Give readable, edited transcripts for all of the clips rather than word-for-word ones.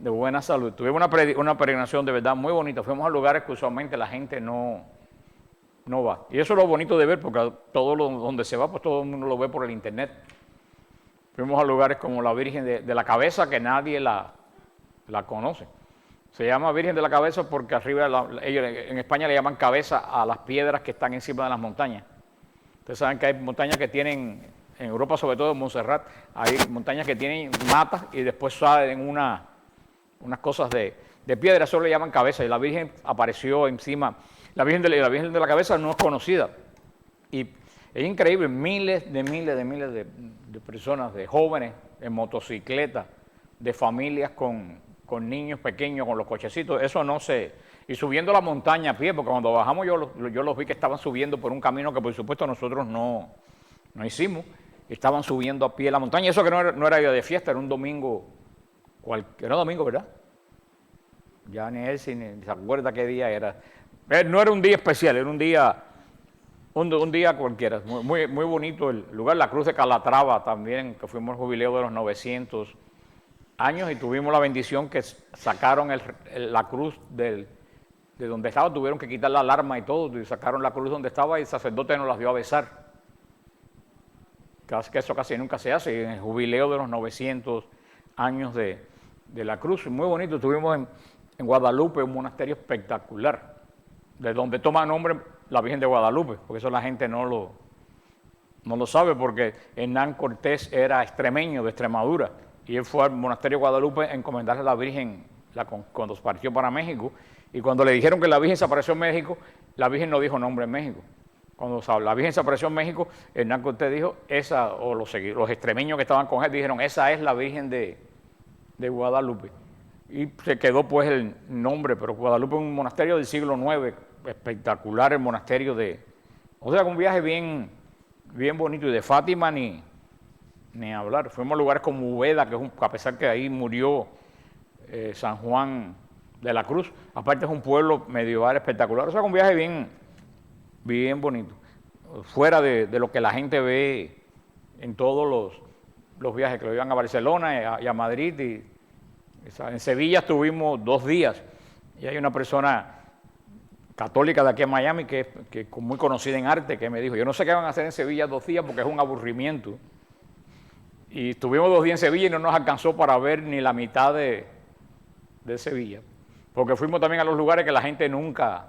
de buena salud. Tuvimos una peregrinación de verdad muy bonita. Fuimos a lugares que usualmente la gente no va. Y eso es lo bonito de ver, porque donde se va, pues todo el mundo lo ve por el internet. Fuimos a lugares como la Virgen de la Cabeza, que nadie la conoce. Se llama Virgen de la Cabeza porque arriba, ellos en España le llaman cabeza a las piedras que están encima de las montañas. Ustedes saben que hay montañas que tienen, en Europa sobre todo en Montserrat, hay montañas que tienen matas y después salen unas cosas de piedra, eso le llaman cabeza, y la Virgen apareció encima. La Virgen de la Cabeza no es conocida. Y es increíble, miles de personas, de jóvenes en motocicletas, de familias con niños pequeños, con los cochecitos, eso no se... Y subiendo la montaña a pie, porque cuando bajamos yo los vi que estaban subiendo por un camino que por supuesto nosotros no hicimos, estaban subiendo a pie la montaña, eso que no era día de fiesta, era un domingo, era domingo, ¿verdad? Ya ni él ni se acuerda qué día era. No era un día especial, era un día cualquiera, muy bonito el lugar. La Cruz de Calatrava también, que fuimos al jubileo de los 900 años y tuvimos la bendición que sacaron la cruz de donde estaba, tuvieron que quitar la alarma y todo, y sacaron la cruz donde estaba y el sacerdote nos las dio a besar. Que eso casi nunca se hace, en el jubileo de los 900 años de la cruz, muy bonito. Estuvimos en Guadalupe, un monasterio espectacular, de donde toma nombre la Virgen de Guadalupe, porque eso la gente no lo sabe, porque Hernán Cortés era extremeño, de Extremadura, y él fue al monasterio de Guadalupe a encomendarle a la Virgen cuando partió para México, y cuando le dijeron que la Virgen se apareció en México, la Virgen no dijo nombre en México. Cuando la Virgen se apareció en México, Hernán Cortés dijo, los extremeños que estaban con él dijeron, esa es la Virgen de Guadalupe. Y se quedó pues el nombre, pero Guadalupe es un monasterio del siglo IX, espectacular el monasterio o sea, un viaje bien bonito, y de Fátima ni hablar. Fuimos a lugares como Úbeda, que a pesar que ahí murió San Juan de la Cruz, aparte es un pueblo medieval espectacular, o sea, un viaje bien bonito, fuera de lo que la gente ve en todos los viajes, que lo iban a Barcelona y a Madrid, en Sevilla estuvimos 2 días, y hay una persona católica de aquí en Miami que es muy conocida en arte, que me dijo, yo no sé qué van a hacer en Sevilla 2 días porque es un aburrimiento. Y estuvimos 2 días en Sevilla y no nos alcanzó para ver ni la mitad de Sevilla, porque fuimos también a los lugares que la gente nunca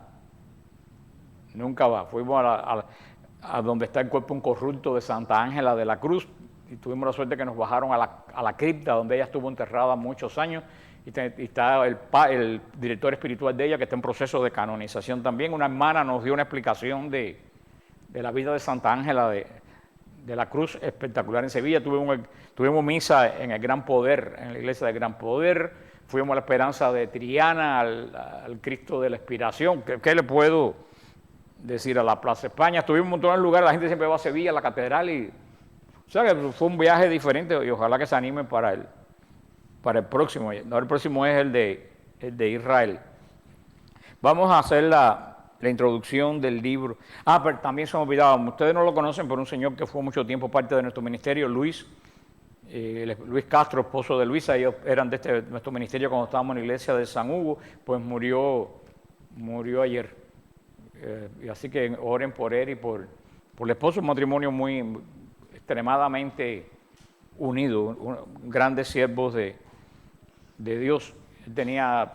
va. Fuimos a donde está el cuerpo incorrupto de Santa Ángela de la Cruz, y tuvimos la suerte que nos bajaron a la cripta donde ella estuvo enterrada muchos años, y está el director espiritual de ella, que está en proceso de canonización también. Una hermana nos dio una explicación de la vida de Santa Ángela de la Cruz espectacular en Sevilla. Tuvimos misa en el Gran Poder, en la iglesia del Gran Poder. Fuimos a la Esperanza de Triana, al Cristo de la Expiración. ¿Qué le puedo decir? A la Plaza España. Estuvimos en un montón de lugares, la gente siempre va a Sevilla, a la catedral, o sea que fue un viaje diferente, y ojalá que se animen para el próximo. No, el próximo es el de Israel. Vamos a hacer la introducción del libro. Pero también se me olvidaba, ustedes no lo conocen, pero un señor que fue mucho tiempo parte de nuestro ministerio, Luis Castro, esposo de Luisa. Ellos eran de nuestro ministerio cuando estábamos en la iglesia de San Hugo, pues murió ayer. Y así que oren por él y por el esposo, un matrimonio muy extremadamente unido, grandes siervos de Dios. Él tenía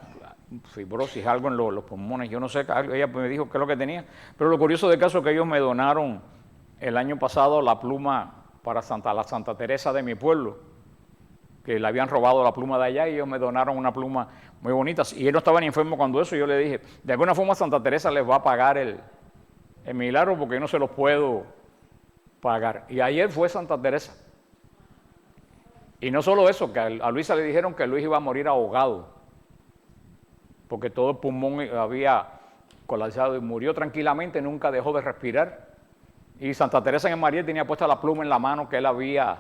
fibrosis, algo en los pulmones, yo no sé, ella me dijo qué es lo que tenía, pero lo curioso del caso es que ellos me donaron el año pasado la pluma para la Santa Teresa de mi pueblo, que le habían robado la pluma de allá, y ellos me donaron una pluma muy bonita, y él no estaba ni enfermo cuando eso. Yo le dije, de alguna forma Santa Teresa les va a pagar el milagro, porque yo no se los puedo pagar. Y ayer fue Santa Teresa. Y no solo eso, que a Luisa le dijeron que Luis iba a morir ahogado, porque todo el pulmón había colapsado, y murió tranquilamente, nunca dejó de respirar. Y Santa Teresa en el Mariel tenía puesta la pluma en la mano que él había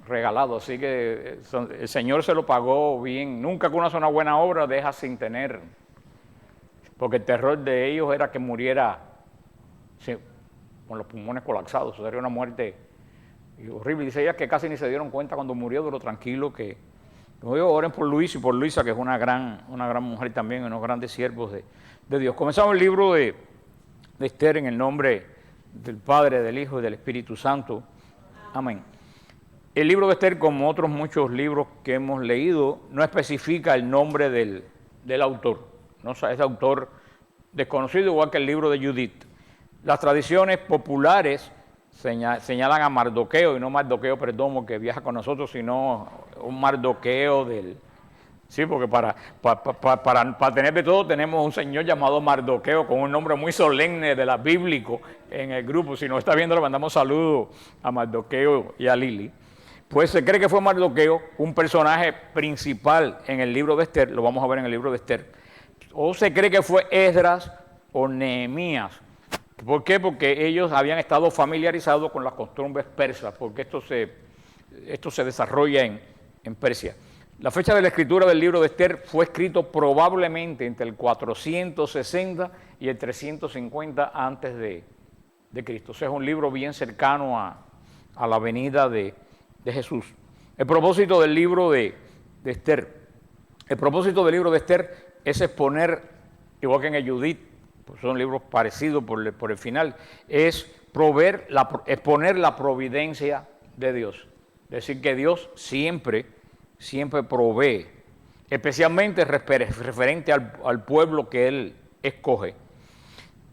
regalado, así que el Señor se lo pagó bien. Nunca que una buena obra deja sin tener, porque el terror de ellos era que muriera con los pulmones colapsados. Eso sería una muerte horrible. Dice ella que casi ni se dieron cuenta cuando murió de lo tranquilo que Como digo, oren por Luis y por Luisa, que es una gran mujer también, unos grandes siervos de Dios. Comenzamos el libro de Esther en el nombre del Padre, del Hijo y del Espíritu Santo. Amén. El libro de Esther, como otros muchos libros que hemos leído, no especifica el nombre del autor. No es autor desconocido, igual que el libro de Judith. Las tradiciones populares señalan a Mardoqueo, y no Mardoqueo Perdomo, que viaja con nosotros, sino un Mardoqueo del... Sí, porque para tener de todo tenemos un señor llamado Mardoqueo, con un nombre muy solemne de la bíblico en el grupo. Si no está viendo, le mandamos saludos a Mardoqueo y a Lili. Pues se cree que fue Mardoqueo un personaje principal en el libro de Esther, lo vamos a ver en el libro de Esther. O se cree que fue Esdras o Nehemías. ¿Por qué? Porque ellos habían estado familiarizados con las costumbres persas, porque esto se desarrolla en Persia. La fecha de la escritura del libro de Esther fue escrito probablemente entre el 460 y el 350 antes de Cristo. O sea, es un libro bien cercano a la venida de Jesús. El propósito del libro de Esther. El propósito del libro de Esther es exponer, igual que en el Judith, pues son libros parecidos por el final, es exponer la providencia de Dios. Es decir, que Dios siempre provee, especialmente referente al pueblo que Él escoge.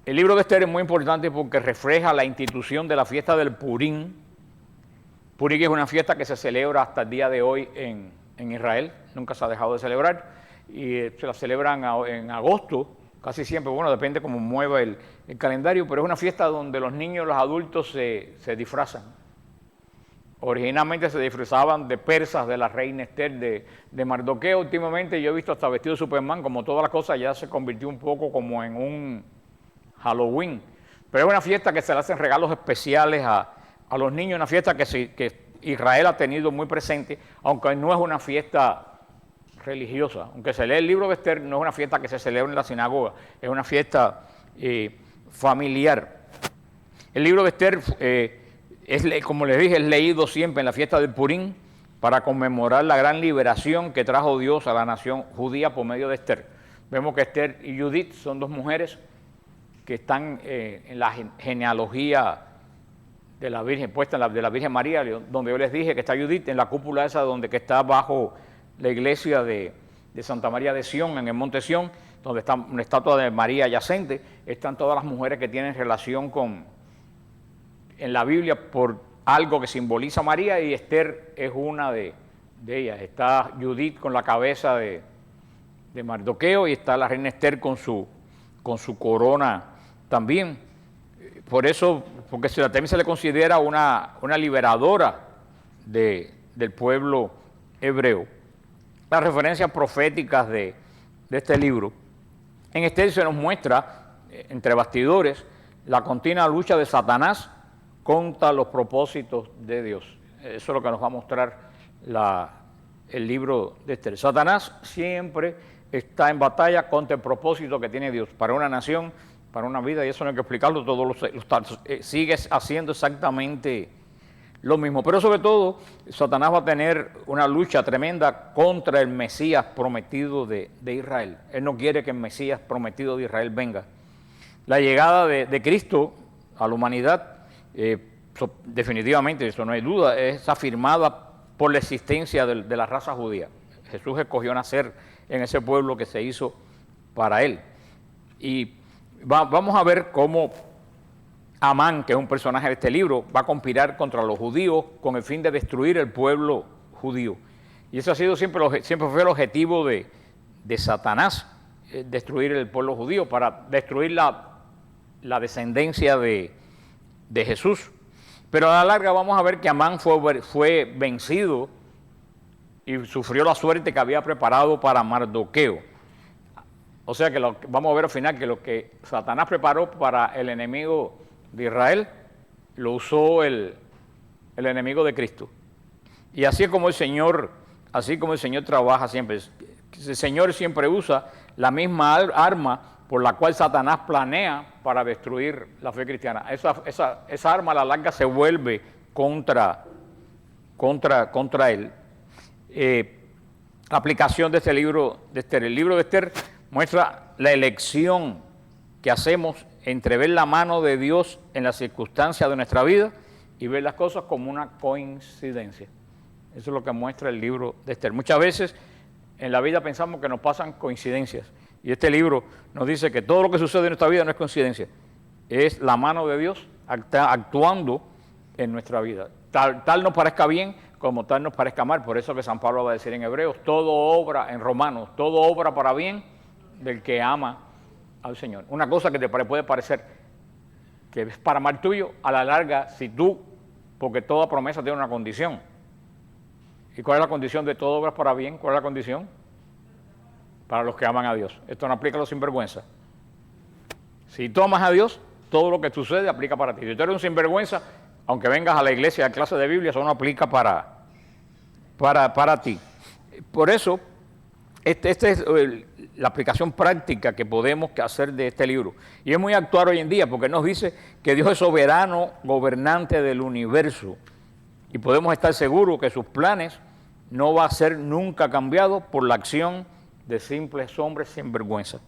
El libro de Esther es muy importante porque refleja la institución de la fiesta del Purim. Purim es una fiesta que se celebra hasta el día de hoy en Israel, nunca se ha dejado de celebrar, y se la celebran en agosto, casi siempre, bueno, depende cómo mueva el calendario, pero es una fiesta donde los niños y los adultos se disfrazan. Originalmente se disfrazaban de persas, de la reina Esther, de Mardoqueo. Últimamente yo he visto hasta vestido de Superman, como todas las cosas ya se convirtió un poco como en un Halloween. Pero es una fiesta que se le hacen regalos especiales a los niños, una fiesta que Israel ha tenido muy presente, aunque no es una fiesta religiosa. Aunque se lee el libro de Esther, no es una fiesta que se celebra en la sinagoga, es una fiesta familiar. El libro de Esther, como les dije, es leído siempre en la fiesta del Purim para conmemorar la gran liberación que trajo Dios a la nación judía por medio de Esther. Vemos que Esther y Judith son dos mujeres que están en la genealogía de la Virgen, puesta de la Virgen María, donde yo les dije que está Judith en la cúpula esa que está bajo la iglesia de Santa María de Sión, en el monte Sión, donde está una estatua de María yacente. Están todas las mujeres que tienen relación en la Biblia por algo que simboliza a María, y Esther es una de ellas. Está Judith con la cabeza de Mardoqueo, y está la reina Esther con su corona también. Por eso, porque también se le considera una liberadora del pueblo hebreo. Las referencias proféticas de este libro. En Esther se nos muestra, entre bastidores, la continua lucha de Satanás contra los propósitos de Dios. Eso es lo que nos va a mostrar el libro de Esther. Satanás siempre está en batalla contra el propósito que tiene Dios para una nación, para una vida, y eso no hay que explicarlo, sigue haciendo exactamente lo mismo. Pero sobre todo, Satanás va a tener una lucha tremenda contra el Mesías prometido de Israel. Él no quiere que el Mesías prometido de Israel venga. La llegada de Cristo a la humanidad, definitivamente, eso no hay duda, es afirmada por la existencia de la raza judía. Jesús escogió nacer en ese pueblo que se hizo para Él. Y vamos a ver cómo Amán, que es un personaje de este libro, va a conspirar contra los judíos con el fin de destruir el pueblo judío. Y eso ha sido siempre fue el objetivo de Satanás, destruir el pueblo judío, para destruir la descendencia de Jesús. Pero a la larga vamos a ver que Amán fue vencido y sufrió la suerte que había preparado para Mardoqueo. O sea que vamos a ver al final que lo que Satanás preparó para el enemigo de Israel, lo usó el enemigo de Cristo. Y así es como el Señor trabaja siempre. El Señor siempre usa la misma arma por la cual Satanás planea para destruir la fe cristiana. Esa arma a la larga se vuelve contra él. la aplicación de este libro de Esther. El libro de Esther muestra la elección que hacemos entre ver la mano de Dios en las circunstancias de nuestra vida y ver las cosas como una coincidencia. Eso es lo que muestra el libro de Esther. Muchas veces en la vida pensamos que nos pasan coincidencias. Y este libro nos dice que todo lo que sucede en nuestra vida no es coincidencia. Es la mano de Dios actuando en nuestra vida. Tal nos parezca bien como tal nos parezca mal. Por eso que San Pablo va a decir en Hebreos, todo obra, en Romanos, todo obra para bien del que ama al Señor. Una cosa que te puede parecer que es para mal tuyo, a la larga, si tú, porque toda promesa tiene una condición. ¿Y cuál es la condición de todo obra para bien? ¿Cuál es la condición? Para los que aman a Dios. Esto no aplica a los sinvergüenzas. Si tú amas a Dios, todo lo que sucede aplica para ti. Si tú eres un sinvergüenza, aunque vengas a la iglesia a clase de Biblia, eso no aplica para ti. Por eso, esta es la aplicación práctica que podemos hacer de este libro. Y es muy actual hoy en día, porque nos dice que Dios es soberano, gobernante del universo. Y podemos estar seguros que sus planes no va a ser nunca cambiado por la acción de simples hombres sin vergüenza.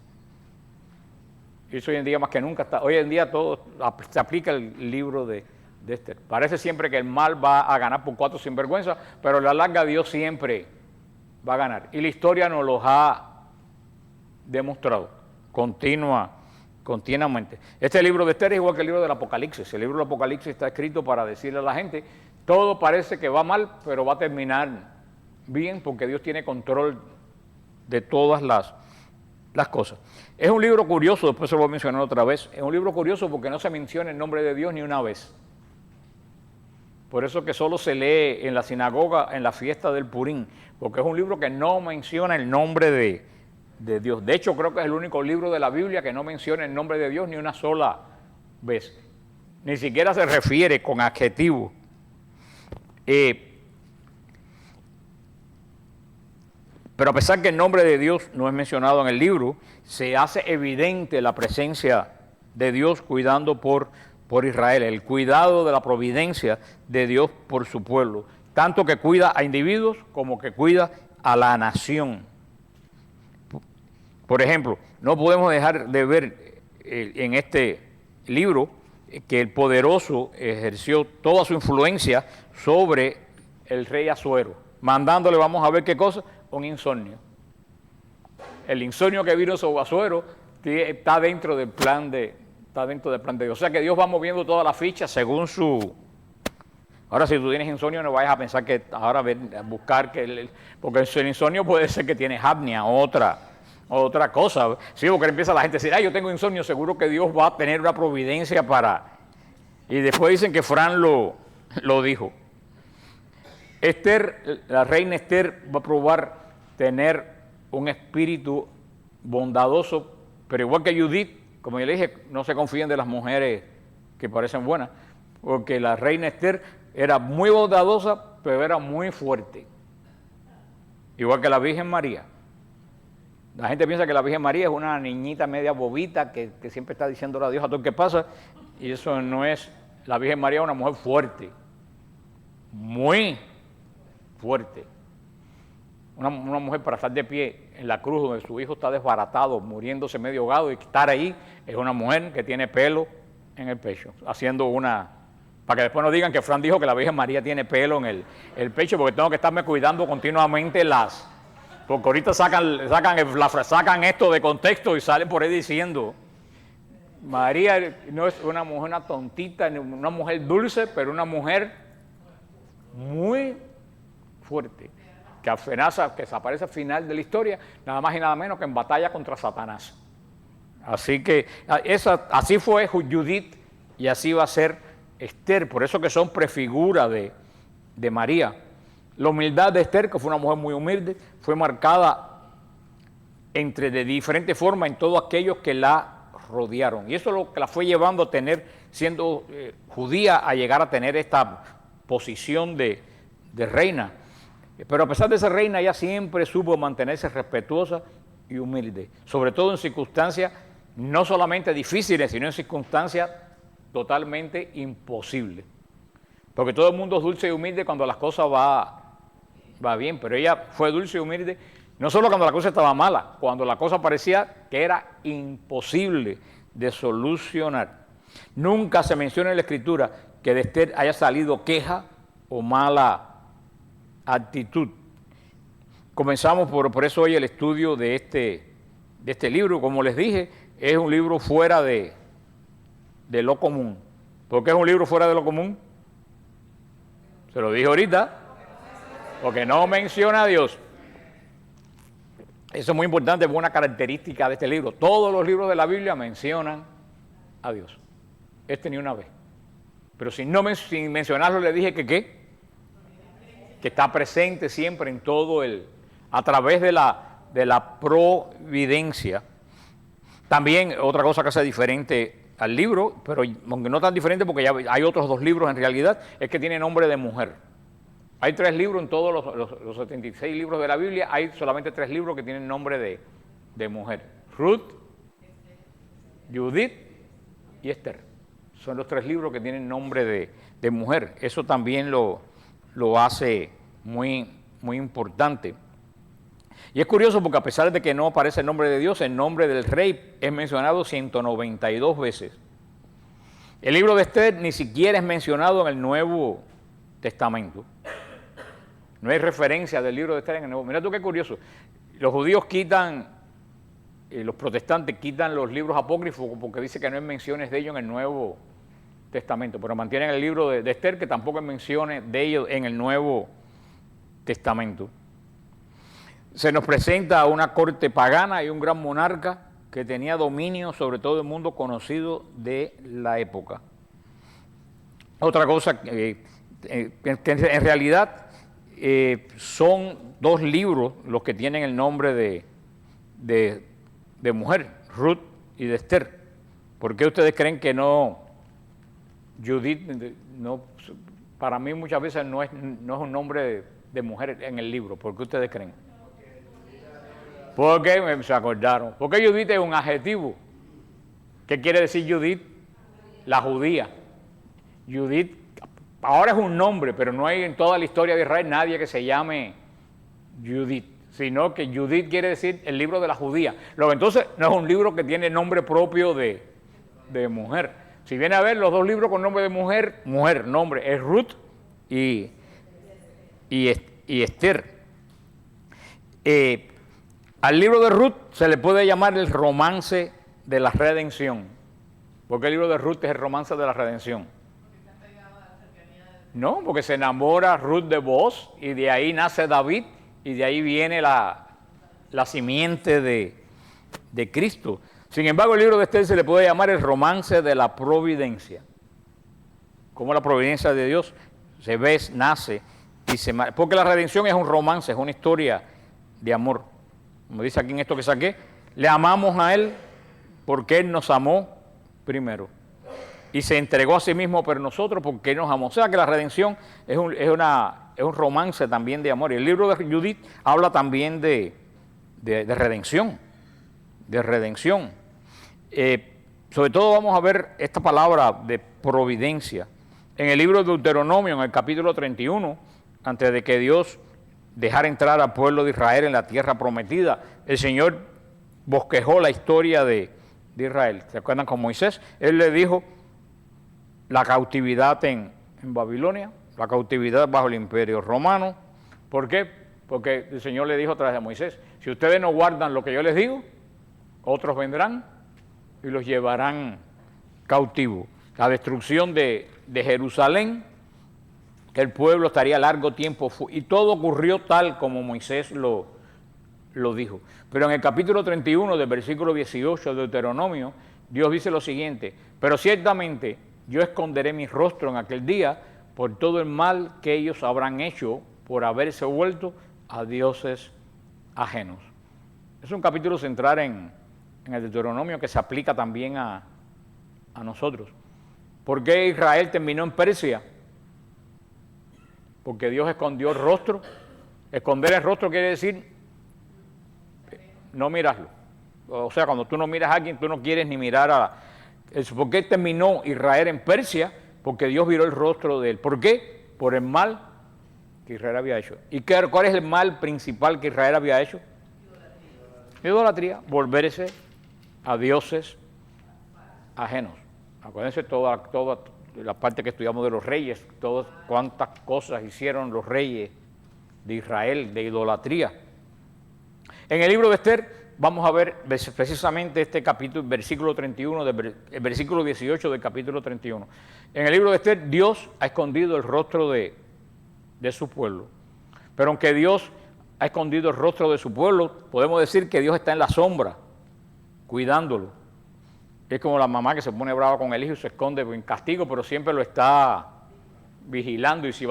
Y eso hoy en día más que nunca está. Hoy en día todo se aplica el libro de Esther. Parece siempre que el mal va a ganar por 4 sinvergüenzas, pero a la larga Dios siempre va a ganar. Y la historia nos lo ha demostrado continuamente. Este libro de Esther es igual que el libro del Apocalipsis. El libro del Apocalipsis está escrito para decirle a la gente, todo parece que va mal, pero va a terminar bien porque Dios tiene control de todas las cosas. Es un libro curioso, después se lo voy a mencionar otra vez, es un libro curioso porque no se menciona el nombre de Dios ni una vez. Por eso que solo se lee en la sinagoga en la fiesta del Purín, porque es un libro que no menciona el nombre de Dios. De hecho, creo que es el único libro de la Biblia que no menciona el nombre de Dios ni una sola vez. Ni siquiera se refiere con adjetivo. Pero a pesar que el nombre de Dios no es mencionado en el libro, se hace evidente la presencia de Dios cuidando por Israel, el cuidado de la providencia de Dios por su pueblo, tanto que cuida a individuos como que cuida a la nación. Por ejemplo, no podemos dejar de ver en este libro que el poderoso ejerció toda su influencia sobre el rey Asuero, mandándole, vamos a ver qué cosa, un insomnio. El insomnio que vino sobre Asuero está dentro del plan de Dios. O sea que Dios va moviendo todas las fichas según su... Ahora, si tú tienes insomnio, no vayas a pensar que ahora a buscar que... Porque el insomnio puede ser que tienes apnea, otra cosa. Sí, porque empieza la gente a decir, yo tengo insomnio, seguro que Dios va a tener una providencia para... Y después dicen que Fran lo dijo. Esther, la reina Esther va a probar tener un espíritu bondadoso, pero igual que Judith, como yo le dije, no se confíen de las mujeres que parecen buenas, porque la reina Esther era muy bondadosa, pero era muy fuerte. Igual que la Virgen María. La gente piensa que la Virgen María es una niñita media bobita que siempre está diciéndole a Dios a todo lo que pasa, y eso no es. La Virgen María es una mujer fuerte, muy fuerte. Una mujer para estar de pie en la cruz donde su hijo está desbaratado, muriéndose medio ahogado, y estar ahí es una mujer que tiene pelo en el pecho, haciendo una... Para que después no digan que Fran dijo que la Virgen María tiene pelo en el pecho, porque tengo que estarme cuidando continuamente porque ahorita sacan esto de contexto y salen por ahí diciendo, María no es una mujer, una tontita, una mujer dulce, pero una mujer muy fuerte, que aparece al final de la historia, nada más y nada menos que en batalla contra Satanás. Así que así fue Judith y así va a ser Esther, por eso que son prefiguras de María. La humildad de Esther, que fue una mujer muy humilde, fue marcada de diferentes formas en todos aquellos que la rodearon. Y eso es lo que la fue llevando a tener, siendo judía, a llegar a tener esta posición de reina. Pero a pesar de ser reina, ella siempre supo mantenerse respetuosa y humilde, sobre todo en circunstancias no solamente difíciles, sino en circunstancias totalmente imposibles. Porque todo el mundo es dulce y humilde cuando las cosas va bien, pero ella fue dulce y humilde, no solo cuando la cosa estaba mala, cuando la cosa parecía que era imposible de solucionar. Nunca se menciona en la Escritura que de Esther haya salido queja o mala actitud. Comenzamos por eso hoy el estudio de este libro. Como les dije, es un libro fuera de lo común. ¿Por qué es un libro fuera de lo común? Se lo dije ahorita, porque no menciona a Dios. Eso es muy importante, es una característica de este libro. Todos los libros de la Biblia mencionan a Dios. Este ni una vez. Pero sin mencionarlo le dije que ¿qué? Que está presente siempre en todo a través de la providencia. También otra cosa que hace diferente al libro, pero aunque no tan diferente porque ya hay otros dos libros en realidad, es que tiene nombre de mujer. Hay 3 libros en todos los 76 libros de la Biblia, hay solamente 3 libros que tienen nombre de mujer. Ruth, Judith y Esther. Son los 3 libros que tienen nombre de mujer. Eso también lo hace muy, muy importante. Y es curioso porque a pesar de que no aparece el nombre de Dios, el nombre del rey es mencionado 192 veces. El libro de Esther ni siquiera es mencionado en el Nuevo Testamento. No hay referencia del libro de Esther en el Nuevo. Mira tú qué curioso. Los judíos los protestantes quitan los libros apócrifos porque dice que no hay menciones de ellos en el Nuevo Testamento, pero mantienen el libro de Esther que tampoco hay menciones de ellos en el Nuevo Testamento. Se nos presenta una corte pagana y un gran monarca que tenía dominio sobre todo el mundo conocido de la época. Otra cosa que en realidad son 2 libros los que tienen el nombre de mujer, Ruth y de Esther. ¿Por qué ustedes creen que no, Judith, no, para mí muchas veces no es un nombre de mujer en el libro? ¿Por qué ustedes creen? Porque se acordaron. Porque Judith es un adjetivo. ¿Qué quiere decir Judith? La judía. Judith ahora es un nombre, pero no hay en toda la historia de Israel nadie que se llame Judith, sino que Judith quiere decir el libro de la judía. Luego entonces no es un libro que tiene nombre propio de mujer. Si viene a ver los 2 libros con nombre de mujer, nombre es Ruth y Esther. Al libro de Ruth se le puede llamar el romance de la redención. Porque el libro de Ruth es el romance de la redención. No, porque se enamora Ruth de Booz y de ahí nace David y de ahí viene la simiente de Cristo. Sin embargo, el libro de Esther se le puede llamar el romance de la providencia. Como la providencia de Dios se ve, nace y se... Porque la redención es un romance, es una historia de amor. Como dice aquí en esto que saqué, le amamos a Él porque Él nos amó primero. Y se entregó a sí mismo por nosotros porque Él nos amó. O sea que la redención es un romance también de amor. Y el libro de Judith habla también de redención. De redención. Sobre todo vamos a ver esta palabra de providencia. En el libro de Deuteronomio, en el capítulo 31, antes de que Dios dejara entrar al pueblo de Israel en la tierra prometida, el Señor bosquejó la historia de Israel. ¿Se acuerdan con Moisés? Él le dijo la cautividad en Babilonia, la cautividad bajo el imperio romano. ¿Por qué? Porque el Señor le dijo a través de Moisés, si ustedes no guardan lo que yo les digo, otros vendrán y los llevarán cautivos. La destrucción de Jerusalén, que el pueblo estaría largo tiempo, y todo ocurrió tal como Moisés lo dijo. Pero en el capítulo 31 del versículo 18 de Deuteronomio, Dios dice lo siguiente, pero ciertamente yo esconderé mi rostro en aquel día por todo el mal que ellos habrán hecho por haberse vuelto a dioses ajenos. Es un capítulo central en el Deuteronomio que se aplica también a nosotros. ¿Por qué Israel terminó en Persia? Porque Dios escondió el rostro. Esconder el rostro quiere decir no mirarlo. O sea, cuando tú no miras a alguien, tú no quieres ni mirar a... ¿Por qué terminó Israel en Persia? Porque Dios viró el rostro de él. ¿Por qué? Por el mal que Israel había hecho. ¿Y cuál es el mal principal que Israel había hecho? Idolatría, volverse a dioses ajenos. Acuérdense toda la parte que estudiamos de los reyes, cuántas cosas hicieron los reyes de Israel, de idolatría. En el libro de Esther vamos a ver precisamente este capítulo, versículo 31, el versículo 18 del capítulo 31. En el libro de Esther, Dios ha escondido el rostro de su pueblo. Pero aunque Dios ha escondido el rostro de su pueblo, podemos decir que Dios está en la sombra, cuidándolo. Es como la mamá que se pone brava con el hijo y se esconde en castigo, pero siempre lo está vigilando. Y si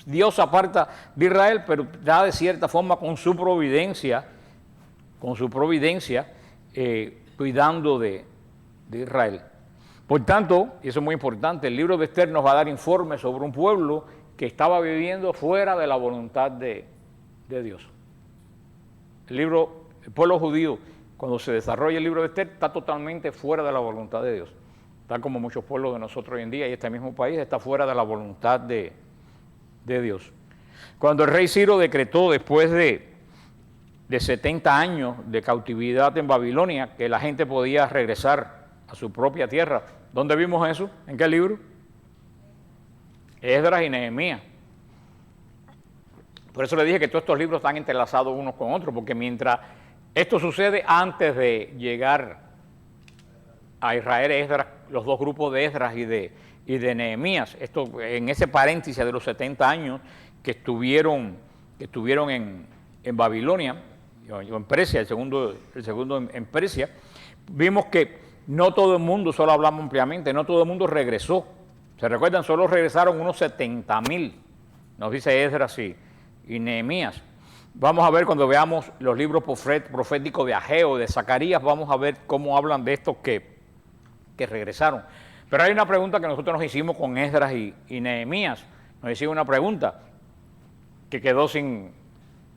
Dios aparta de Israel, pero ya de cierta forma con su providencia, cuidando de Israel. Por tanto, y eso es muy importante, el libro de Esther nos va a dar informes sobre un pueblo que estaba viviendo fuera de la voluntad de Dios. El pueblo judío, cuando se desarrolla el libro de Esther, está totalmente fuera de la voluntad de Dios. Tal como muchos pueblos de nosotros hoy en día y este mismo país está fuera de la voluntad de Dios. Cuando el rey Ciro decretó, después de 70 años de cautividad en Babilonia, que la gente podía regresar a su propia tierra, ¿dónde vimos eso? ¿En qué libro? Esdras y Nehemías. Por eso le dije que todos estos libros están entrelazados unos con otros, porque mientras esto sucede antes de llegar a Israel, Esdras, los dos grupos de Esdras y de Nehemías, esto en ese paréntesis de los 70 años que estuvieron en Babilonia, o en Persia, el segundo en Persia, vimos que no todo el mundo, solo hablamos ampliamente, no todo el mundo regresó. ¿Se recuerdan? Solo regresaron unos 70,000, nos dice Esdras y Nehemías. Vamos a ver cuando veamos los libros proféticos de Ageo, de Zacarías, vamos a ver cómo hablan de estos que regresaron. Pero hay una pregunta que nosotros nos hicimos con Esdras y Nehemías. Nos hicimos una pregunta que quedó sin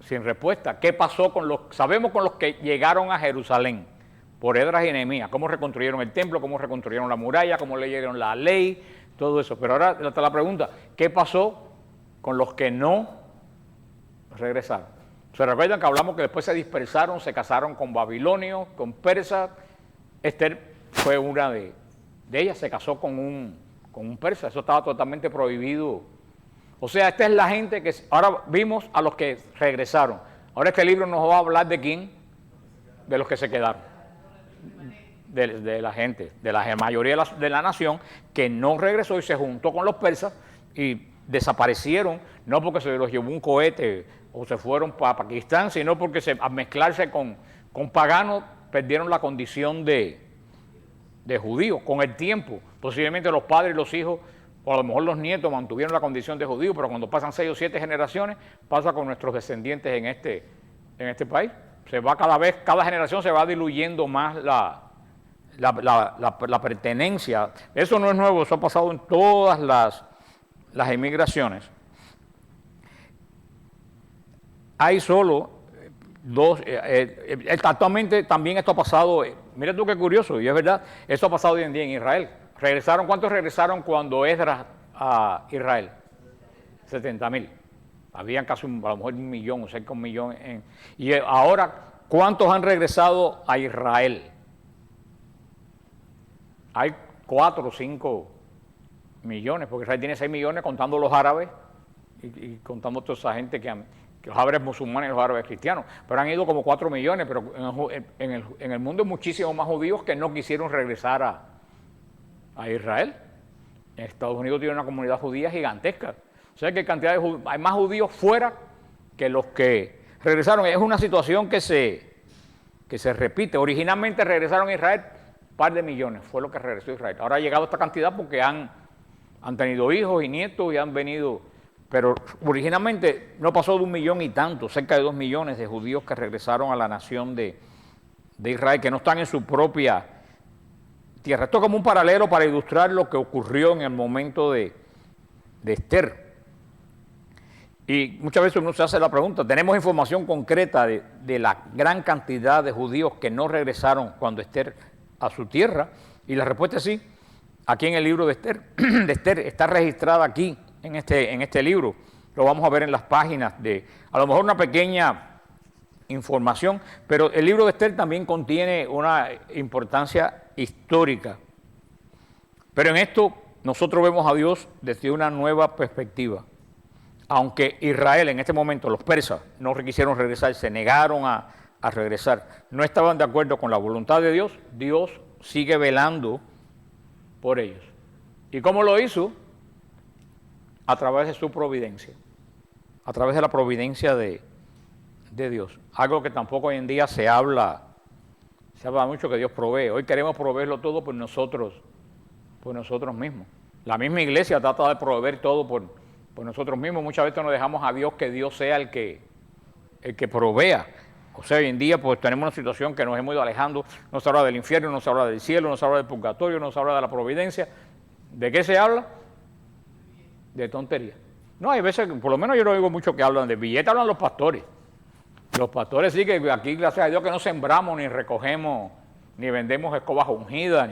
respuesta. ¿Qué pasó sabemos con los que llegaron a Jerusalén por Esdras y Nehemías? ¿Cómo reconstruyeron el templo? ¿Cómo reconstruyeron la muralla? ¿Cómo leyeron la ley? Todo eso. Pero ahora está la pregunta, ¿qué pasó con los que no regresaron? ¿Se recuerdan que hablamos que después se dispersaron, se casaron con babilonios, con persas? Esther fue una de ellas, se casó con un persa, eso estaba totalmente prohibido. O sea, esta es la gente que ahora vimos a los que regresaron. Ahora este libro nos va a hablar de quién, de los que se quedaron, de la gente, de la mayoría de la nación que no regresó y se juntó con los persas y desaparecieron, no porque se los llevó un cohete o se fueron para Pakistán, sino porque al mezclarse con paganos perdieron la condición de judíos. Con el tiempo, posiblemente los padres y los hijos, o a lo mejor los nietos mantuvieron la condición de judíos, pero cuando pasan 6 o 7 generaciones, pasa con nuestros descendientes en este país. Cada generación se va diluyendo más la pertenencia. Eso no es nuevo, eso ha pasado en todas las emigraciones. Hay solo dos, actualmente también esto ha pasado, mira tú qué curioso, y es verdad, esto ha pasado hoy en día en Israel. ¿Cuántos regresaron cuando Esdras a Israel? 70,000. Habían casi a lo mejor 1 millón o cerca de 1 millón. Y ahora, ¿cuántos han regresado a Israel? Hay 4 o 5 millones, porque Israel tiene 6 millones contando los árabes y contando toda esa gente que los árabes musulmanes y los árabes cristianos. Pero han ido como 4 millones, pero en el mundo hay muchísimos más judíos que no quisieron regresar a Israel. En Estados Unidos tiene una comunidad judía gigantesca. O sea que hay más judíos fuera que los que regresaron. Es una situación que se repite. Originalmente regresaron a Israel un par de millones, fue lo que regresó a Israel. Ahora ha llegado esta cantidad porque han tenido hijos y nietos y han venido, pero originalmente no pasó de 1 millón y tanto, cerca de 2 millones de judíos que regresaron a la nación de Israel, que no están en su propia tierra. Esto es como un paralelo para ilustrar lo que ocurrió en el momento de Esther. Y muchas veces uno se hace la pregunta, ¿tenemos información concreta de la gran cantidad de judíos que no regresaron cuando Esther a su tierra? Y la respuesta es sí. Aquí en el libro de Esther, está registrada aquí, en este libro, lo vamos a ver en las páginas a lo mejor una pequeña información, pero el libro de Esther también contiene una importancia histórica. Pero en esto nosotros vemos a Dios desde una nueva perspectiva. Aunque Israel en este momento, los persas, no quisieron regresar, se negaron a regresar, no estaban de acuerdo con la voluntad de Dios, Dios sigue velando por ellos. ¿Y cómo lo hizo? A través de su providencia, a través de la providencia de Dios. Algo que tampoco hoy en día se habla mucho, que Dios provee. Hoy queremos proveerlo todo por nosotros mismos. La misma iglesia trata de proveer todo por nosotros mismos. Muchas veces nos dejamos a Dios, que Dios sea el que provea. O sea, hoy en día pues tenemos una situación que nos hemos ido alejando. No se habla del infierno, no se habla del cielo, no se habla del purgatorio, no se habla de la providencia. ¿De qué se habla? De tontería. No, hay veces, por lo menos yo no oigo mucho que hablan de billetes, hablan los pastores. Los pastores sí, que aquí, gracias a Dios, que no sembramos, ni recogemos, ni vendemos escobas ungidas,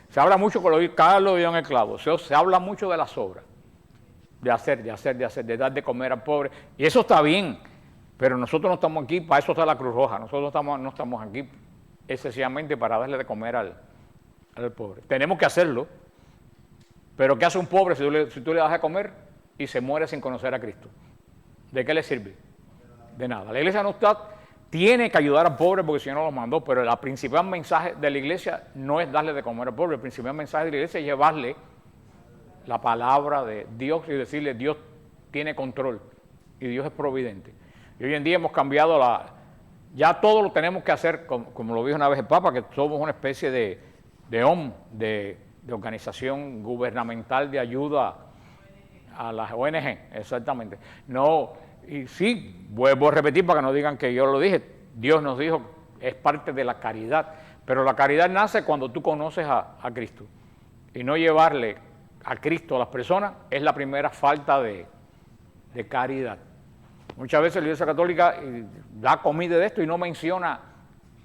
se habla mucho, con Carlos dio en el clavo, se habla mucho de las obras, de hacer, de dar de comer al pobre, y eso está bien, pero nosotros no estamos aquí, para eso está la Cruz Roja, nosotros no estamos aquí excesivamente para darle de comer al pobre. Tenemos que hacerlo, pero ¿qué hace un pobre si tú le das de comer y se muere sin conocer a Cristo? ¿De qué le sirve? De nada. La iglesia tiene que ayudar al pobre porque el Señor nos lo mandó, pero el principal mensaje de la iglesia no es darle de comer al pobre, el principal mensaje de la iglesia es llevarle la palabra de Dios y decirle: Dios tiene control y Dios es providente. Y hoy en día hemos cambiado ya todo lo tenemos que hacer, como lo dijo una vez el Papa, que somos una especie de organización gubernamental de ayuda a las ONG, exactamente. No, y sí, vuelvo a repetir para que no digan que yo lo dije, Dios nos dijo, es parte de la caridad, pero la caridad nace cuando tú conoces a Cristo, y no llevarle a Cristo a las personas es la primera falta de caridad. Muchas veces la Iglesia Católica da comida de esto y no menciona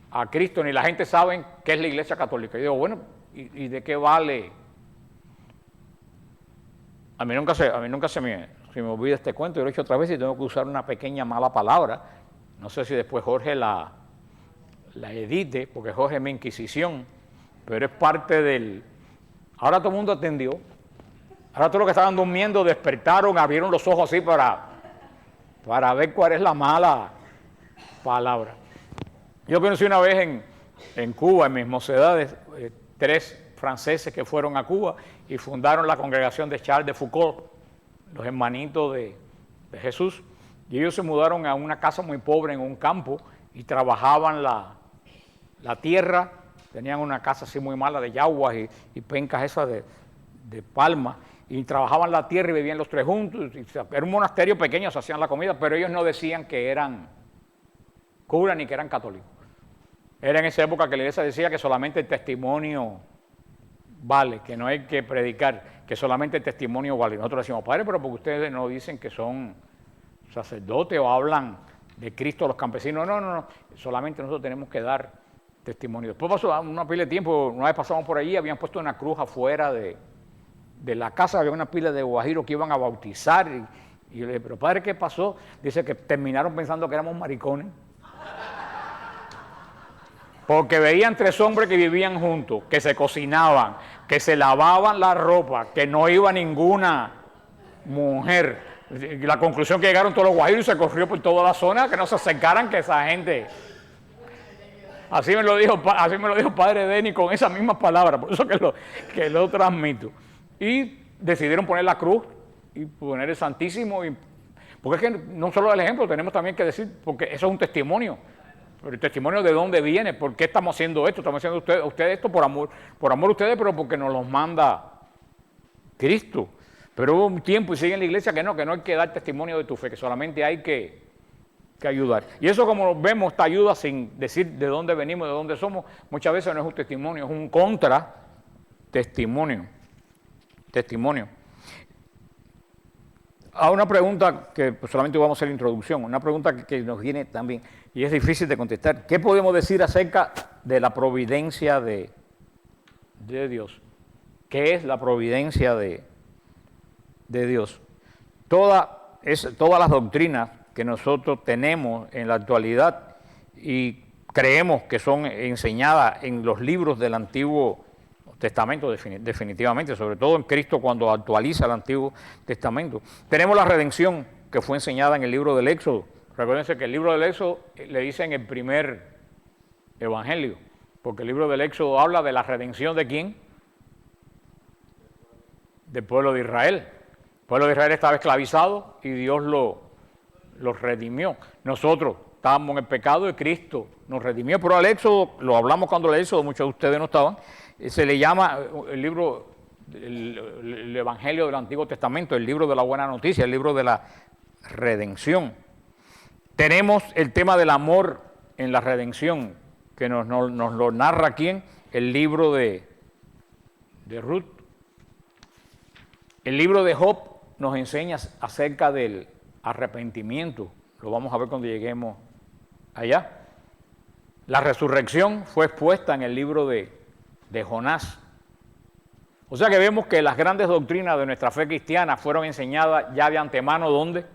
a Cristo, ni la gente sabe qué es la Iglesia Católica. Y digo, bueno, ¿y de qué vale? A mí nunca se me olvida este cuento, yo lo he hecho otra vez y tengo que usar una pequeña mala palabra. No sé si después Jorge la edite, porque Jorge es mi inquisición, pero es parte del... Ahora todo el mundo atendió. Ahora todos los que estaban durmiendo despertaron, abrieron los ojos así para ver cuál es la mala palabra. Yo conocí una vez en Cuba, en mis mocedades, 3 franceses que fueron a Cuba y fundaron la congregación de Charles de Foucault, los hermanitos de Jesús, y ellos se mudaron a una casa muy pobre en un campo y trabajaban la tierra, tenían una casa así muy mala de yaguas y pencas esas de palma, y trabajaban la tierra y vivían los 3 juntos. Era un monasterio pequeño, se hacían la comida, pero ellos no decían que eran curas ni que eran católicos. Era en esa época que la iglesia decía que solamente el testimonio vale, que no hay que predicar, que solamente el testimonio vale. Nosotros decimos, padre, pero porque ustedes no dicen que son sacerdotes o hablan de Cristo a los campesinos. No, solamente nosotros tenemos que dar testimonio. Después pasó una pila de tiempo, una vez pasamos por allí, habían puesto una cruz afuera de la casa, había una pila de guajiros que iban a bautizar, y yo le dije, pero padre, ¿qué pasó? Dice que terminaron pensando que éramos maricones, porque veían 3 hombres que vivían juntos, que se cocinaban, que se lavaban la ropa, que no iba ninguna mujer. Y la conclusión que llegaron todos los guajiros y se corrió por toda la zona, que no se acercaran, que esa gente... Así me lo dijo padre Denny con esas mismas palabras, por eso que lo transmito. Y decidieron poner la cruz y poner el Santísimo, porque es que no solo el ejemplo, tenemos también que decir, porque eso es un testimonio, pero el testimonio de dónde viene, por qué estamos haciendo esto, estamos haciendo ustedes esto por amor a ustedes, pero porque nos los manda Cristo. Pero hubo un tiempo, y sigue en la iglesia, que no hay que dar testimonio de tu fe, que solamente hay que ayudar. Y eso, como vemos, esta ayuda sin decir de dónde venimos, de dónde somos, muchas veces no es un testimonio, es un contra-testimonio. A una pregunta que solamente vamos a hacer la introducción, una pregunta que nos viene también, y es difícil de contestar. ¿Qué podemos decir acerca de la providencia de Dios? ¿Qué es la providencia de Dios? todas las doctrinas que nosotros tenemos en la actualidad y creemos que son enseñadas en los libros del Antiguo Testamento, definitivamente, sobre todo en Cristo cuando actualiza el Antiguo Testamento. Tenemos la redención que fue enseñada en el libro del Éxodo. Recuérdense que el libro del Éxodo le dicen el primer evangelio, porque el libro del Éxodo habla de la redención ¿de quién? Del pueblo de Israel. El pueblo de Israel estaba esclavizado y Dios lo redimió. Nosotros estábamos en el pecado y Cristo nos redimió, pero al Éxodo, lo hablamos cuando el Éxodo, muchos de ustedes no estaban, se le llama el libro, el Evangelio del Antiguo Testamento, el libro de la buena noticia, el libro de la redención. Tenemos el tema del amor en la redención, que nos lo narra aquí en el libro de Ruth. El libro de Job nos enseña acerca del arrepentimiento, lo vamos a ver cuando lleguemos allá. La resurrección fue expuesta en el libro de Jonás. O sea que vemos que las grandes doctrinas de nuestra fe cristiana fueron enseñadas ya de antemano, ¿dónde?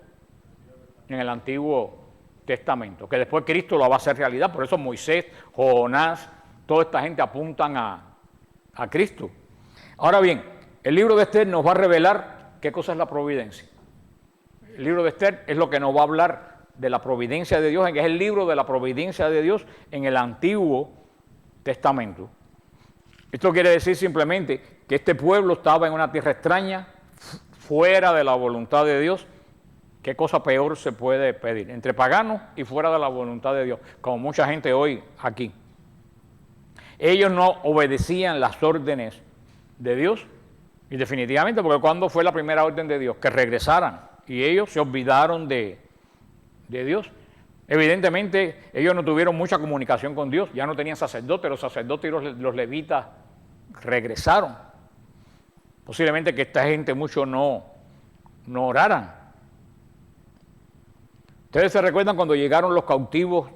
En el Antiguo Testamento, que después Cristo lo va a hacer realidad. Por eso Moisés, Jonás, toda esta gente apuntan a Cristo. Ahora bien, el libro de Esther nos va a revelar qué cosa es la providencia. El libro de Esther es lo que nos va a hablar de la providencia de Dios, que es el libro de la providencia de Dios en el Antiguo Testamento. Esto quiere decir simplemente que este pueblo estaba en una tierra extraña, fuera de la voluntad de Dios. ¿Qué cosa peor se puede pedir? Entre paganos y fuera de la voluntad de Dios, como mucha gente hoy aquí. Ellos no obedecían las órdenes de Dios, y definitivamente, porque ¿cuándo fue la primera orden de Dios? Que regresaran, y ellos se olvidaron de Dios. Evidentemente, ellos no tuvieron mucha comunicación con Dios, ya no tenían sacerdotes, los sacerdotes y los levitas regresaron. Posiblemente que esta gente mucho no oraran. Ustedes se recuerdan cuando llegaron los cautivos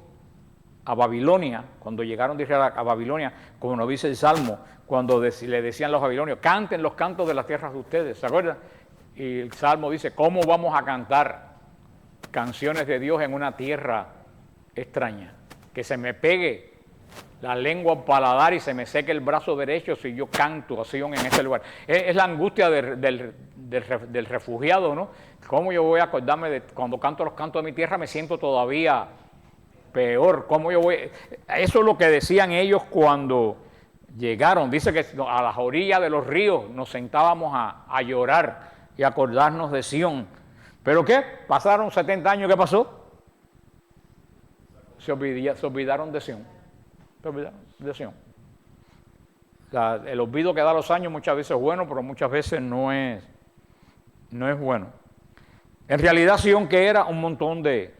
a Babilonia, cuando llegaron de Israel a Babilonia, como nos dice el Salmo, cuando le decían los babilonios, canten los cantos de las tierras de ustedes, ¿se acuerdan? Y el Salmo dice, ¿cómo vamos a cantar canciones de Dios en una tierra extraña? Que se me pegue la lengua al paladar y se me seque el brazo derecho si yo canto así en este lugar. Es la angustia del refugiado, ¿no? ¿Cómo yo voy a acordarme de cuando canto los cantos de mi tierra? Me siento todavía peor. ¿Cómo yo voy? Eso es lo que decían ellos cuando llegaron. Dice que a las orillas de los ríos nos sentábamos a llorar y acordarnos de Sión. ¿Pero qué? Pasaron 70 años, ¿qué pasó? Se olvidaron de Sión. Se olvidaron de Sión. O sea, el olvido que da los años muchas veces es bueno, pero muchas veces no es bueno. En realidad Sión, que era un montón de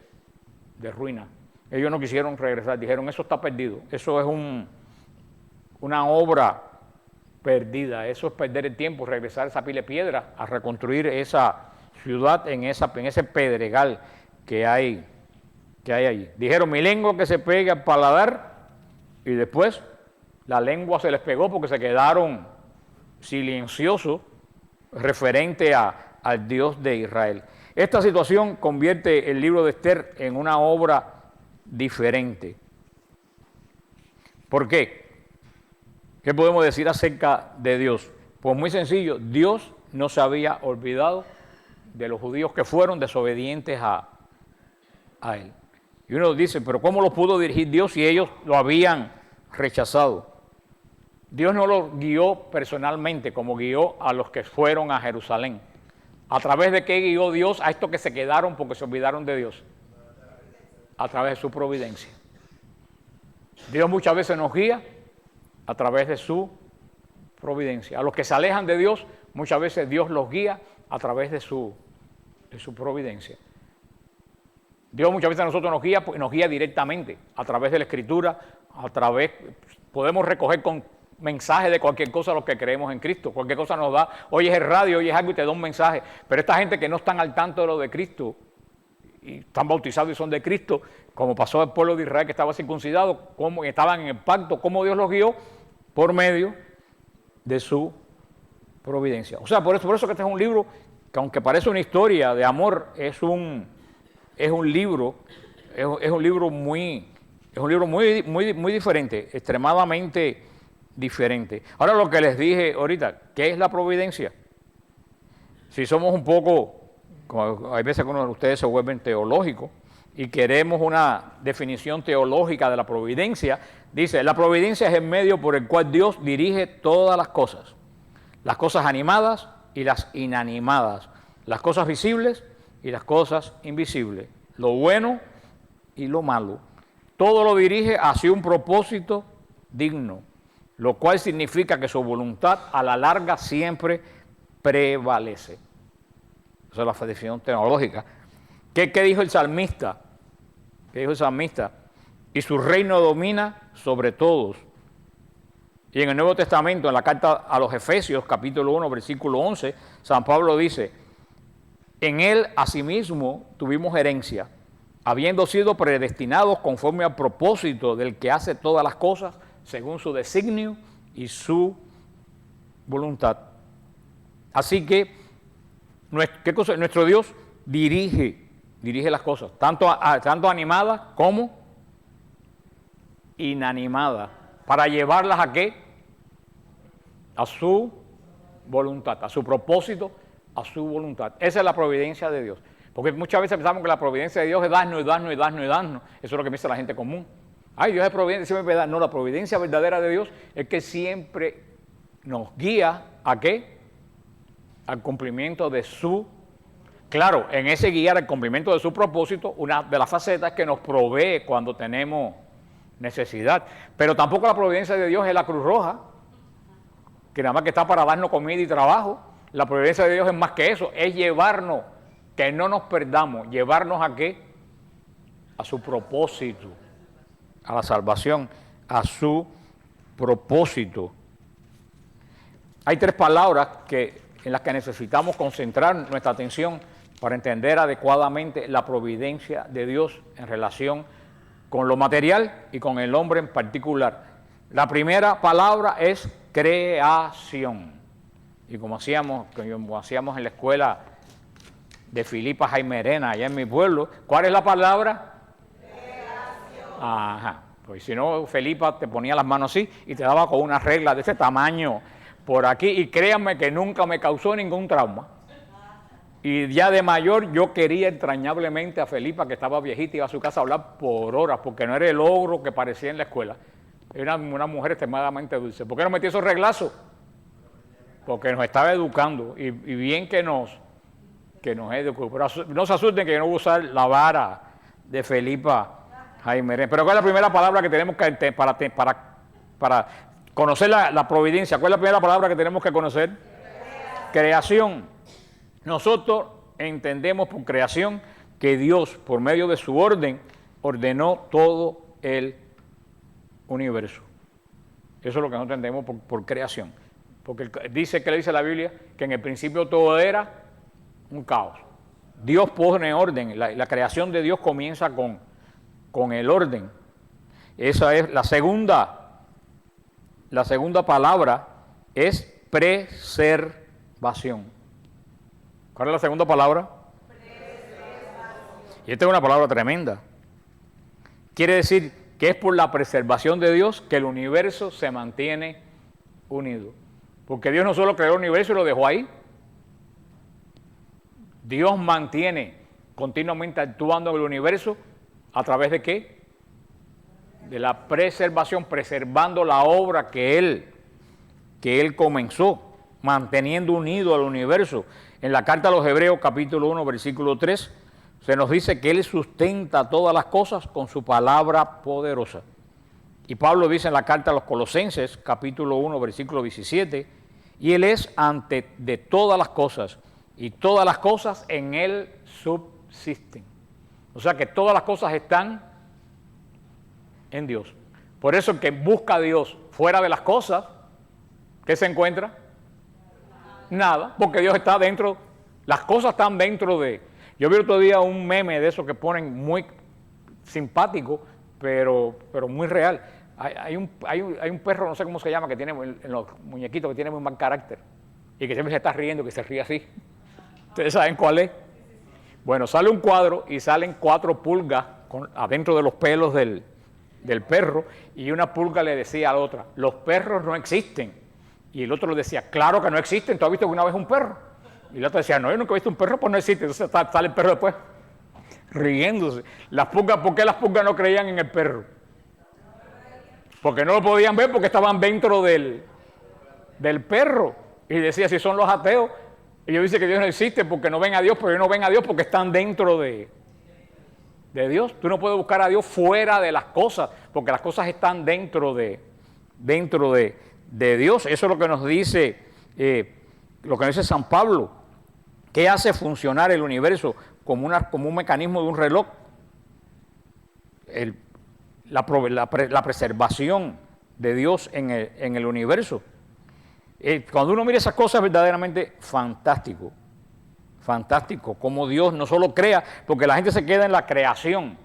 ruinas. Ellos no quisieron regresar, dijeron, eso está perdido, eso es una obra perdida, eso es perder el tiempo, regresar esa pila de piedra a reconstruir esa ciudad en ese pedregal que hay allí. Dijeron, mi lengua que se pegue al paladar, y después la lengua se les pegó porque se quedaron silenciosos referente al Dios de Israel. Esta situación convierte el libro de Esther en una obra diferente. ¿Por qué? ¿Qué podemos decir acerca de Dios? Pues muy sencillo, Dios no se había olvidado de los judíos que fueron desobedientes a Él. Y uno dice, pero ¿cómo los pudo dirigir Dios si ellos lo habían rechazado? Dios no los guió personalmente como guió a los que fueron a Jerusalén. ¿A través de qué guió Dios a estos que se quedaron porque se olvidaron de Dios? A través de su providencia. Dios muchas veces nos guía a través de su providencia. A los que se alejan de Dios, muchas veces Dios los guía a través de su providencia. Dios muchas veces a nosotros nos guía directamente a través de la Escritura, podemos recoger con mensajes de cualquier cosa lo que creemos en Cristo, cualquier cosa nos da, oyes el radio, oyes algo y te da un mensaje, pero esta gente que no están al tanto de lo de Cristo y están bautizados y son de Cristo, como pasó al pueblo de Israel que estaba circuncidado, como estaban en el pacto, cómo Dios los guió por medio de su providencia. O sea, por eso que este es un libro que aunque parece una historia de amor, es un libro, es un libro muy diferente, extremadamente diferente. Ahora lo que les dije ahorita, ¿qué es la providencia? Si somos un poco, como hay veces que uno de ustedes se vuelven teológicos y queremos una definición teológica de la providencia, dice, la providencia es el medio por el cual Dios dirige todas las cosas animadas y las inanimadas, las cosas visibles y las cosas invisibles, lo bueno y lo malo. Todo lo dirige hacia un propósito digno, lo cual significa que su voluntad a la larga siempre prevalece. Esa es la definición teológica. ¿Qué dijo el salmista? ¿Qué dijo el salmista? Y su reino domina sobre todos. Y en el Nuevo Testamento, en la carta a los Efesios, capítulo 1, versículo 11, San Pablo dice, en él asimismo tuvimos herencia, habiendo sido predestinados conforme al propósito del que hace todas las cosas según su designio y su voluntad. Así que nuestro Dios dirige las cosas, tanto animadas como inanimadas, para llevarlas ¿a qué? A su voluntad, a su propósito, a su voluntad. Esa es la providencia de Dios. Porque muchas veces pensamos que la providencia de Dios es darnos y darnos y darnos y darnos. Eso es lo que piensa la gente común. Ay, Dios es providencia, siempre me da. No, la providencia verdadera de Dios es que siempre nos guía ¿a qué? Al cumplimiento de su... Claro, en ese guiar al cumplimiento de su propósito, una de las facetas es que nos provee cuando tenemos necesidad. Pero tampoco la providencia de Dios es la Cruz Roja, que nada más que está para darnos comida y trabajo. La providencia de Dios es más que eso, es llevarnos, que no nos perdamos, llevarnos ¿a qué? A su propósito, a la salvación, a su propósito. Hay tres palabras en las que necesitamos concentrar nuestra atención para entender adecuadamente la providencia de Dios en relación con lo material y con el hombre en particular. La primera palabra es creación. Y como hacíamos en la escuela de Filipa Jaime Arena, allá en mi pueblo, ¿cuál es la palabra? Creación. Ajá. Pues si no, Felipa te ponía las manos así y te daba con una regla de ese tamaño por aquí, y créanme que nunca me causó ningún trauma. Y ya de mayor yo quería entrañablemente a Felipa, que estaba viejita, iba a su casa a hablar por horas, porque no era el ogro que parecía en la escuela. Era una mujer extremadamente dulce. ¿Por qué no metí esos reglazos? Porque nos estaba educando, y bien que nos educó. Pero no se asusten que yo no voy a usar la vara de Felipa Jaime. Pero ¿cuál es la primera palabra que tenemos que para conocer la providencia? ¿Cuál es la primera palabra que tenemos que conocer? Creación. Nosotros entendemos por creación que Dios, por medio de su orden, ordenó todo el universo. Eso es lo que nosotros entendemos por creación. Porque dice, ¿qué le dice la Biblia? Que en el principio todo era un caos. Dios pone orden. La creación de Dios comienza con el orden. Esa es la segunda. La segunda palabra es preservación. ¿Cuál es la segunda palabra? Preservación. Y esta es una palabra tremenda. Quiere decir que es por la preservación de Dios que el universo se mantiene unido. Porque Dios no solo creó el universo y lo dejó ahí. Dios mantiene continuamente actuando en el universo a través de ¿qué? De la preservación, preservando la obra que Él comenzó, manteniendo unido al universo. En la carta a los Hebreos, capítulo 1, versículo 3, se nos dice que Él sustenta todas las cosas con su palabra poderosa. Y Pablo dice en la carta a los Colosenses, capítulo 1, versículo 17, y Él es ante de todas las cosas, y todas las cosas en Él subsisten. O sea que todas las cosas están en Dios. Por eso el que busca a Dios fuera de las cosas, ¿qué se encuentra? Nada, porque Dios está dentro, las cosas están dentro de... Yo vi otro día un meme de esos que ponen muy simpático, pero muy real. Hay un perro, no sé cómo se llama, que tiene en los muñequitos, que tiene muy mal carácter y que siempre se está riendo, que se ríe así. ¿Ustedes saben cuál es? Bueno, sale un cuadro y salen 4 pulgas adentro de los pelos del perro, y una pulga le decía a la otra, los perros no existen. Y el otro le decía, claro que no existen, ¿tú has visto alguna vez un perro? Y la otra decía, no, yo nunca he visto un perro, pues no existe. Entonces sale el perro después, riéndose. Las pulgas, ¿por qué las pulgas no creían en el perro? Porque no lo podían ver, porque estaban dentro del perro. Y decía, si son los ateos, ellos dicen que Dios no existe porque no ven a Dios, pero ellos no ven a Dios porque están dentro de Dios. Tú no puedes buscar a Dios fuera de las cosas, porque las cosas están dentro de Dios. Eso es lo que nos dice, San Pablo. ¿Qué hace funcionar el universo como un mecanismo de un reloj? La preservación de Dios en el universo. Cuando uno mira esas cosas, es verdaderamente fantástico. Fantástico, como Dios no solo crea, porque la gente se queda en la creación,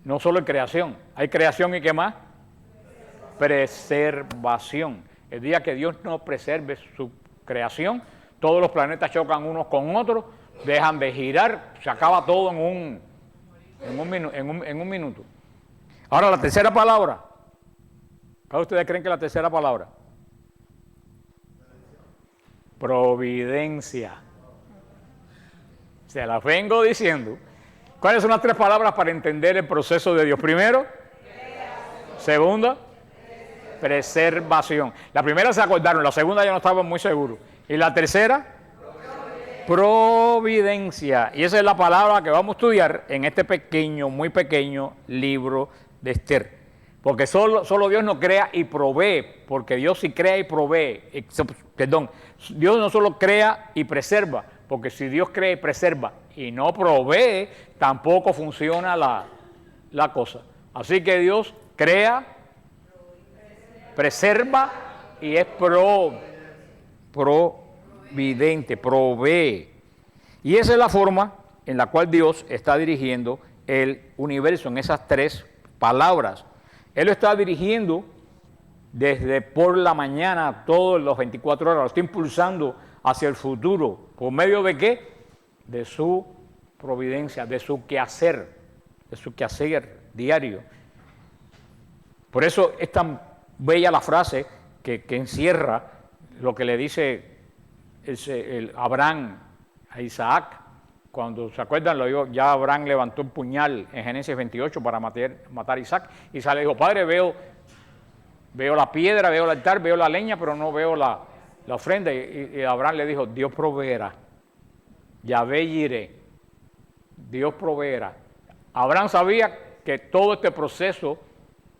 no solo en creación, hay creación y ¿qué más? Preservación. El día que Dios no preserve su creación, todos los planetas chocan unos con otros, dejan de girar, se acaba todo en un minuto. Ahora, la tercera palabra, ¿cuál ustedes creen que es la tercera palabra? Providencia. Se las vengo diciendo. ¿Cuáles son las 3 palabras para entender el proceso de Dios? Primero, segunda, preservación. La primera se acordaron, la segunda ya no estaban muy seguros. Y la tercera, providencia. Y esa es la palabra que vamos a estudiar en este pequeño, muy pequeño libro de Esther. Porque solo Dios no crea y provee, porque Dios sí crea y provee. Perdón, Dios no solo crea y preserva, porque si Dios crea y preserva y no provee, tampoco funciona la cosa. Así que Dios crea, preserva y es providente, provee. Y esa es la forma en la cual Dios está dirigiendo el universo, en esas 3 palabras. Él lo está dirigiendo desde por la mañana, todos los 24 horas, lo está impulsando hacia el futuro. ¿Por medio de qué? De su providencia, de su quehacer diario. Por eso es tan bella la frase que encierra lo que le dice Abraham a Isaac. Cuando se acuerdan, ya Abraham levantó el puñal en Génesis 28 para matar a Isaac. Y Isaac le dijo, padre, veo la piedra, veo el altar, veo la leña, pero no veo la ofrenda. Y Abraham le dijo, Dios proveerá. Yahvé Jireh, Dios proveerá. Abraham sabía que todo este proceso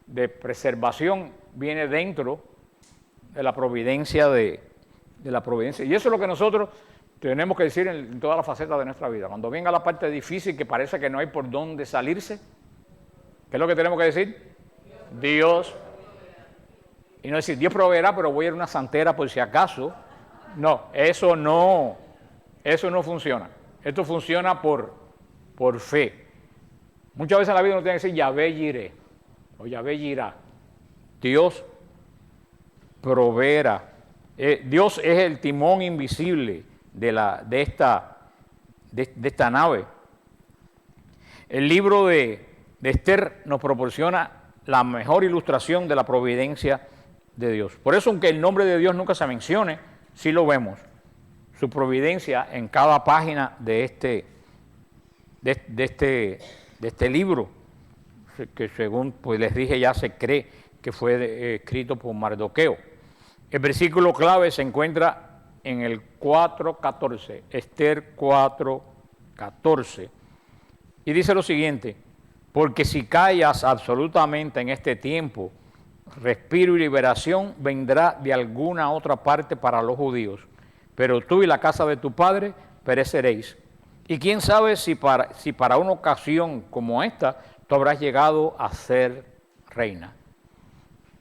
de preservación viene dentro de la providencia de la providencia. Y eso es lo que nosotros tenemos que decir en todas las facetas de nuestra vida. Cuando venga la parte difícil que parece que no hay por dónde salirse, ¿qué es lo que tenemos que decir? Dios. Y no decir, Dios proveerá, pero voy a ir a una santera por si acaso. No, eso no funciona. Esto funciona por fe. Muchas veces en la vida uno tiene que decir Yahvé Jireh o Yahvé Jirah. Dios proveerá. Dios es el timón invisible de esta nave. El libro de Esther nos proporciona la mejor ilustración de la providencia de Dios. Por eso, aunque el nombre de Dios nunca se mencione, sí lo vemos, su providencia en cada página de este libro, que según pues les dije ya se cree que fue escrito por Mardoqueo. El versículo clave se encuentra en el 4:14, Esther 4:14, y dice lo siguiente: porque si callas absolutamente en este tiempo, respiro y liberación vendrá de alguna otra parte para los judíos, pero tú y la casa de tu padre pereceréis. Y quién sabe si para una ocasión como esta tú habrás llegado a ser reina.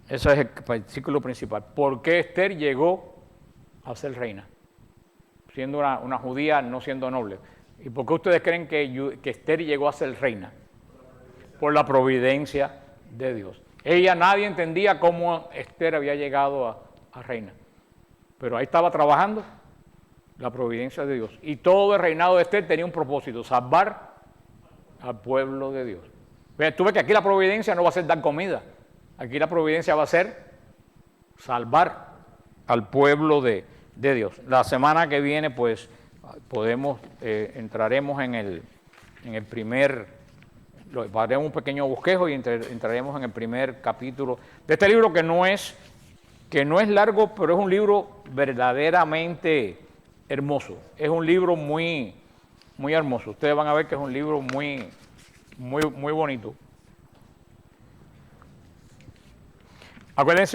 Ese es el versículo principal. ¿Por qué Esther llegó a ser reina? Siendo una judía, no siendo noble. ¿Y por qué ustedes creen que Esther llegó a ser reina? Por la providencia de Dios. Nadie entendía cómo Esther había llegado a reina. Pero ahí estaba trabajando La providencia de Dios. Y todo el reinado de Esther tenía un propósito, salvar al pueblo de Dios. Tú ves que aquí la providencia no va a ser dar comida. Aquí la providencia va a ser salvar al pueblo de Dios. La semana que viene, pues, entraremos en el primer, haremos un pequeño bosquejo y entraremos en el primer capítulo de este libro que no es largo, pero es un libro verdaderamente hermoso. Es un libro muy, muy hermoso. Ustedes van a ver que es un libro muy, muy, muy bonito. Acuérdense